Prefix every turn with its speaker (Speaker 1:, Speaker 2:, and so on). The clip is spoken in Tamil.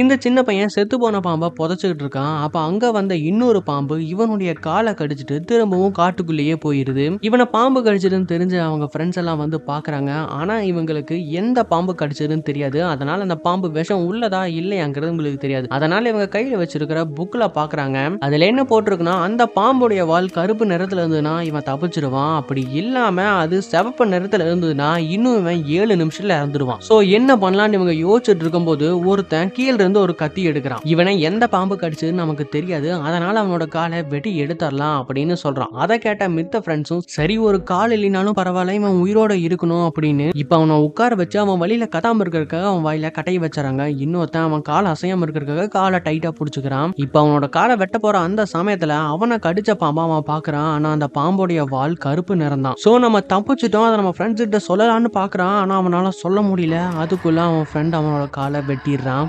Speaker 1: இந்த சின்ன பையன் செத்து போன பாம்பை புதைச்சுக்கிட்டு இருக்கான். அப்ப அங்க வந்த இன்னொரு பாம்பு இவனுடைய காலை கடிச்சிட்டு திரும்பவும் காட்டுக்குள்ளேயே போயிருது. இவனை பாம்பு கடிச்சதுன்னு தெரிஞ்ச அவங்க ஃப்ரெண்ட்ஸ் எல்லாம் வந்து பாக்குறாங்க. ஆனா இவங்களுக்கு எந்த பாம்பு கடிச்சதுன்னு தெரியாது. அதனால அந்த பாம்பு விஷம் உள்ளதா இல்லையாங்கிறது உங்களுக்கு தெரியாது. அதனால இவங்க கையில வச்சிருக்கிற புக்ல பாக்குறாங்க. அதுல என்ன போட்டிருக்குன்னா, அந்த பாம்புடைய வால் கருப்பு நிறத்துல இருந்ததுன்னா இவன் தப்பிச்சிருவான். அப்படி இல்லாம அது சிவப்பு நிறத்துல இருந்ததுன்னா இன்னும் இவன் 7 நிமிஷத்துல இறந்துடுவான். சோ என்ன பண்ணலாம்னு இவங்க யோசிச்சுட்டு இருக்கும்போது ஒருத்தன் கீழ இருந்து ஒரு கத்தி எடுக்கிறான். இவனை எந்த பாம்பு கடிச்சதுன்னு நமக்கு தெரியாது. அதனால அவனோட காலை வெட்டி எடுத்துடலாம் அப்படின்னு சொல்றான். அதை கேட்ட மித்த ஃப்ரெண்ட்ஸும் சரி, ஒரு கால் இல்லைனாலும் பரவாயில்ல, இவன் உயிரோட இருக்கணும் அப்படின்னு இப்ப அவனை உட்கார வச்சு அவன் வழியில கத்தாம இருக்கிறதுக்காக அவன் வாயில கட்டையை வச்சுறாங்க. இன்னொருத்தன் அவன் கால் அசையாம இருக்கிறதுக்காக காலை டைட்டா புடிச்சுக்கிறான். இப்ப அவனோட காலை வெட்ட போற அந்த சமயத்துல அவனை கடிச்ச பாம்பா அவன் பாக்குறான். ஆனா அந்த பாம்போடைய வால் கருப்பு நிறம் தான். சோ நம்ம தப்பிச்சிட்டோம், அதை நம்ம ஃப்ரெண்ட்ஸ் கிட்ட சொல்லலாம்னு பாக்குறான். ஆனா அவனால சொல்ல முடியல. அதுக்குள்ள அவன் ஃப்ரெண்ட் அவனோட காலை வெட்டிடுறான்.